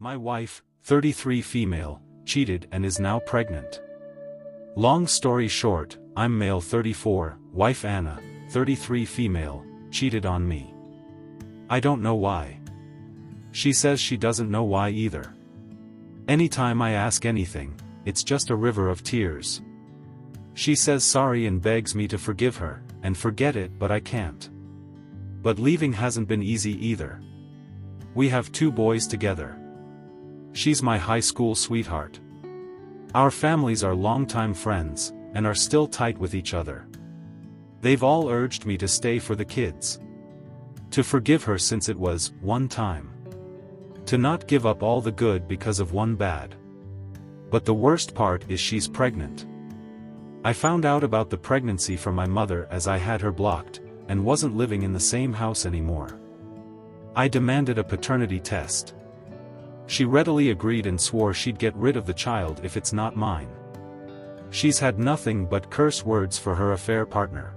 My wife, 33 female, cheated and is now pregnant. Long story short, I'm male 34, wife Anna, 33 female, cheated on me. I don't know why. She says she doesn't know why either. Anytime I ask anything, it's just a river of tears. She says sorry and begs me to forgive her, and forget it, but I can't. But leaving hasn't been easy either. We have 2 boys together. She's my high school sweetheart. Our families are longtime friends, and are still tight with each other. They've all urged me to stay for the kids. To forgive her since it was one time. To not give up all the good because of one bad. But the worst part is she's pregnant. I found out about the pregnancy from my mother as I had her blocked, and wasn't living in the same house anymore. I demanded a paternity test. She readily agreed and swore she'd get rid of the child if it's not mine. She's had nothing but curse words for her affair partner.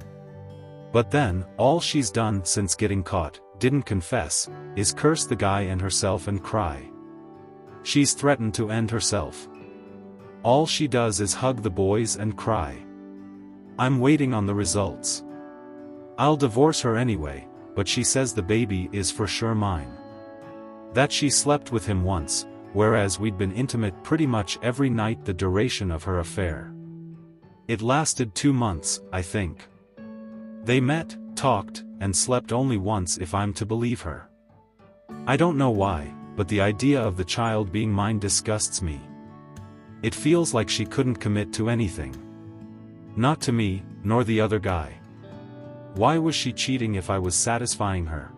But then, all she's done since getting caught, didn't confess, is curse the guy and herself and cry. She's threatened to end herself. All she does is hug the boys and cry. I'm waiting on the results. I'll divorce her anyway, but she says the baby is for sure mine. That she slept with him once, whereas we'd been intimate pretty much every night the duration of her affair. It lasted 2 months, I think. They met, talked, and slept only once if I'm to believe her. I don't know why, but the idea of the child being mine disgusts me. It feels like she couldn't commit to anything. Not to me, nor the other guy. Why was she cheating if I was satisfying her?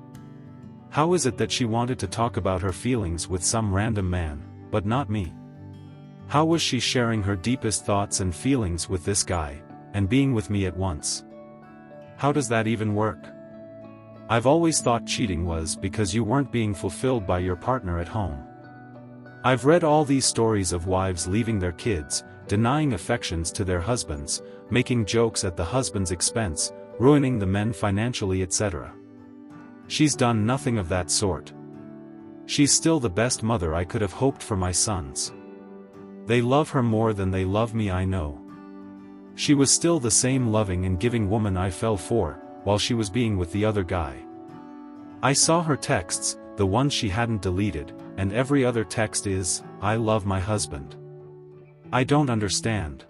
How is it that she wanted to talk about her feelings with some random man, but not me? How was she sharing her deepest thoughts and feelings with this guy, and being with me at once? How does that even work? I've always thought cheating was because you weren't being fulfilled by your partner at home. I've read all these stories of wives leaving their kids, denying affections to their husbands, making jokes at the husband's expense, ruining the men financially, etc. She's done nothing of that sort. She's still the best mother I could have hoped for my sons. They love her more than they love me, I know. She was still the same loving and giving woman I fell for, while she was being with the other guy. I saw her texts, the ones she hadn't deleted, and every other text is, "I love my husband." I don't understand.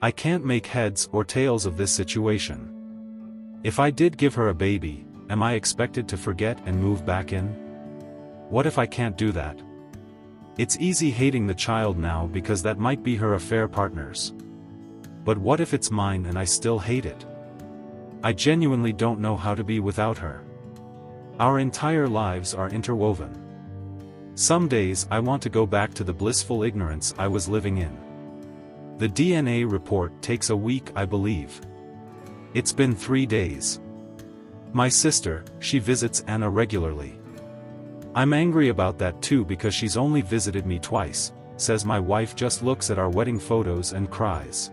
I can't make heads or tails of this situation. If I did give her a baby, am I expected to forget and move back in? What if I can't do that? It's easy hating the child now because that might be her affair partner's. But what if it's mine and I still hate it? I genuinely don't know how to be without her. Our entire lives are interwoven. Some days I want to go back to the blissful ignorance I was living in. The DNA report takes a week, I believe. It's been 3 days. My sister, she visits Anna regularly. I'm angry about that too because she's only visited me twice, says my wife just looks at our wedding photos and cries.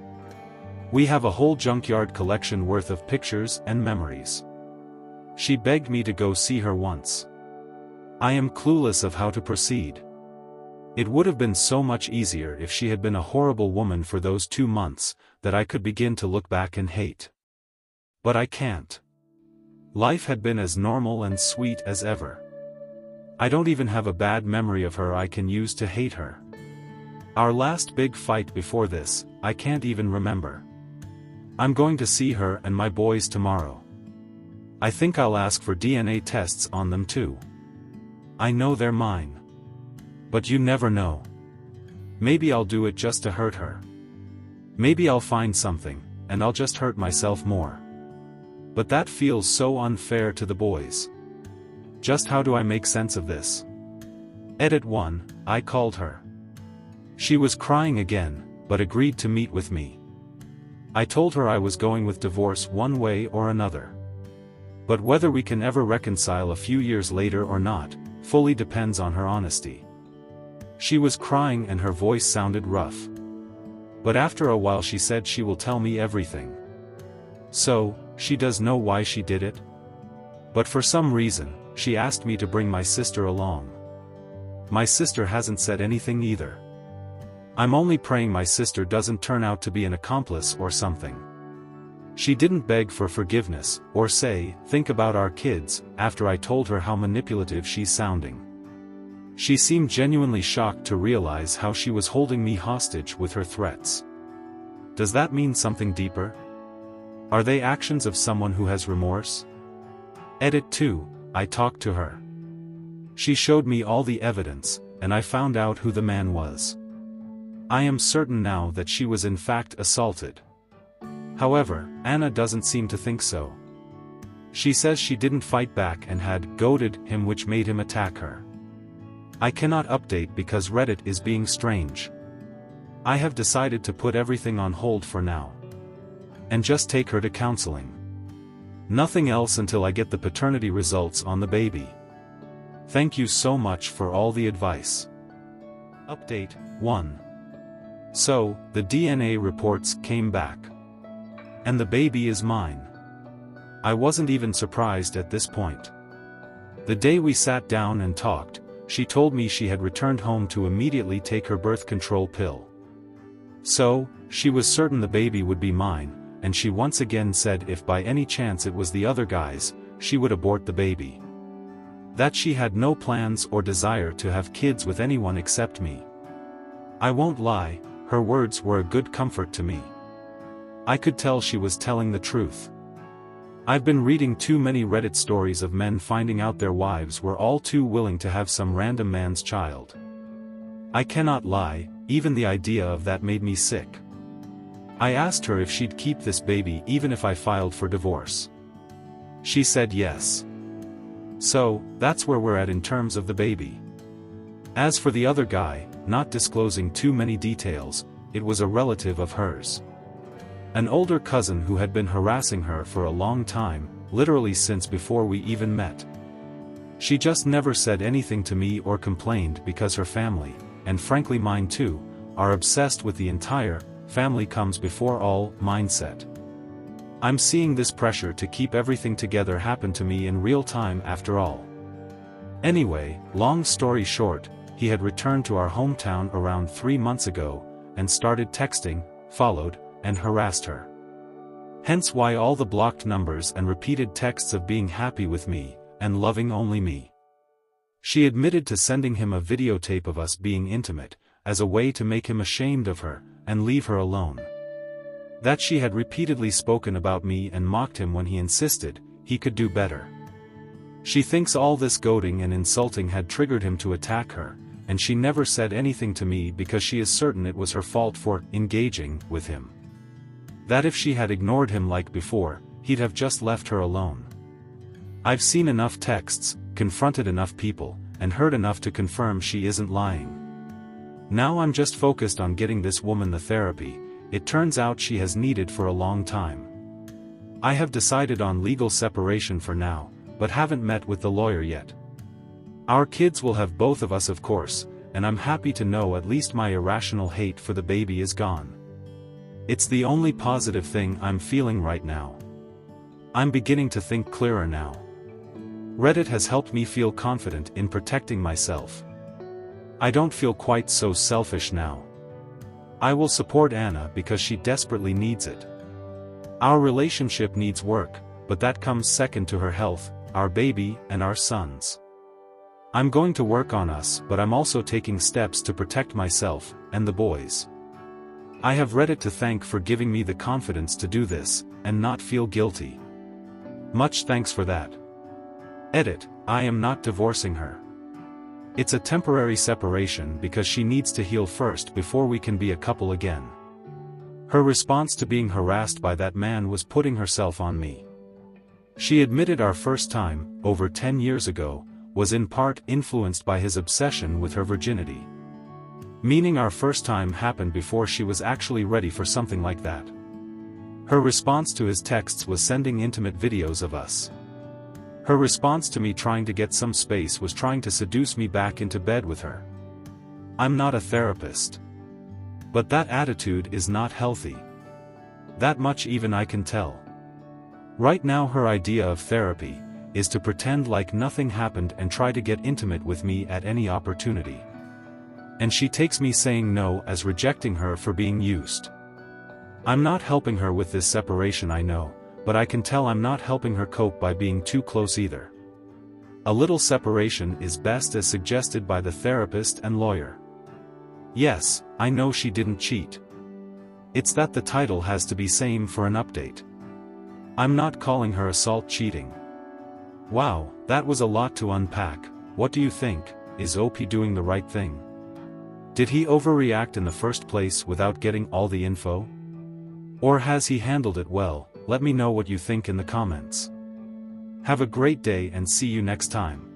We have a whole junkyard collection worth of pictures and memories. She begged me to go see her once. I am clueless of how to proceed. It would have been so much easier if she had been a horrible woman for those 2 months, that I could begin to look back and hate. But I can't. Life had been as normal and sweet as ever. I don't even have a bad memory of her I can use to hate her. Our last big fight before this, I can't even remember. I'm going to see her and my boys tomorrow. I think I'll ask for DNA tests on them too. I know they're mine. But you never know. Maybe I'll do it just to hurt her. Maybe I'll find something, and I'll just hurt myself more. But that feels so unfair to the boys. Just how do I make sense of this? Edit 1, I called her. She was crying again, but agreed to meet with me. I told her I was going with divorce one way or another. But whether we can ever reconcile a few years later or not, fully depends on her honesty. She was crying and her voice sounded rough. But after a while she said she will tell me everything. So, she does know why she did it? But for some reason, she asked me to bring my sister along. My sister hasn't said anything either. I'm only praying my sister doesn't turn out to be an accomplice or something. She didn't beg for forgiveness, or say, think about our kids, after I told her how manipulative she's sounding. She seemed genuinely shocked to realize how she was holding me hostage with her threats. Does that mean something deeper? Are they actions of someone who has remorse? Edit 2, I talked to her. She showed me all the evidence, and I found out who the man was. I am certain now that she was in fact assaulted. However, Anna doesn't seem to think so. She says she didn't fight back and had goaded him, which made him attack her. I cannot update because Reddit is being strange. I have decided to put everything on hold for now. And just take her to counseling. Nothing else until I get the paternity results on the baby. Thank you so much for all the advice. Update 1. So, the DNA reports came back. And the baby is mine. I wasn't even surprised at this point. The day we sat down and talked, she told me she had returned home to immediately take her birth control pill. So, she was certain the baby would be mine, and she once again said if by any chance it was the other guy's, she would abort the baby. That she had no plans or desire to have kids with anyone except me. I won't lie, her words were a good comfort to me. I could tell she was telling the truth. I've been reading too many Reddit stories of men finding out their wives were all too willing to have some random man's child. I cannot lie, even the idea of that made me sick. I asked her if she'd keep this baby even if I filed for divorce. She said yes. So, that's where we're at in terms of the baby. As for the other guy, not disclosing too many details, it was a relative of hers. An older cousin who had been harassing her for a long time, literally since before we even met. She just never said anything to me or complained because her family, and frankly mine too, are obsessed with the entire family comes before all mindset. I'm seeing this pressure to keep everything together happen to me in real time after all. Anyway, long story short, he had returned to our hometown around 3 months ago, and started texting, followed, and harassed her. Hence why all the blocked numbers and repeated texts of being happy with me, and loving only me. She admitted to sending him a videotape of us being intimate, as a way to make him ashamed of her, and leave her alone. That she had repeatedly spoken about me and mocked him when he insisted he could do better. She thinks all this goading and insulting had triggered him to attack her, and she never said anything to me because she is certain it was her fault for engaging with him. That if she had ignored him like before, he'd have just left her alone. I've seen enough texts, confronted enough people, and heard enough to confirm she isn't lying. Now I'm just focused on getting this woman the therapy it turns out she has needed for a long time. I have decided on legal separation for now, but haven't met with the lawyer yet. Our kids will have both of us of course, and I'm happy to know at least my irrational hate for the baby is gone. It's the only positive thing I'm feeling right now. I'm beginning to think clearer now. Reddit has helped me feel confident in protecting myself. I don't feel quite so selfish now. I will support Anna because she desperately needs it. Our relationship needs work, but that comes second to her health, our baby, and our sons. I'm going to work on us, but I'm also taking steps to protect myself, and the boys. I have Reddit to thank for giving me the confidence to do this, and not feel guilty. Much thanks for that. Edit, I am not divorcing her. It's a temporary separation because she needs to heal first before we can be a couple again. Her response to being harassed by that man was putting herself on me. She admitted our first time, over 10 years ago, was in part influenced by his obsession with her virginity. Meaning our first time happened before she was actually ready for something like that. Her response to his texts was sending intimate videos of us. Her response to me trying to get some space was trying to seduce me back into bed with her. I'm not a therapist. But that attitude is not healthy. That much even I can tell. Right now her idea of therapy is to pretend like nothing happened and try to get intimate with me at any opportunity. And she takes me saying no as rejecting her for being used. I'm not helping her with this separation, I know, but I can tell I'm not helping her cope by being too close either. A little separation is best as suggested by the therapist and lawyer. Yes, I know she didn't cheat. It's that the title has to be same for an update. I'm not calling her assault cheating. Wow, that was a lot to unpack. What do you think? Is OP doing the right thing? Did he overreact in the first place without getting all the info? Or has he handled it well? Let me know what you think in the comments. Have a great day and see you next time.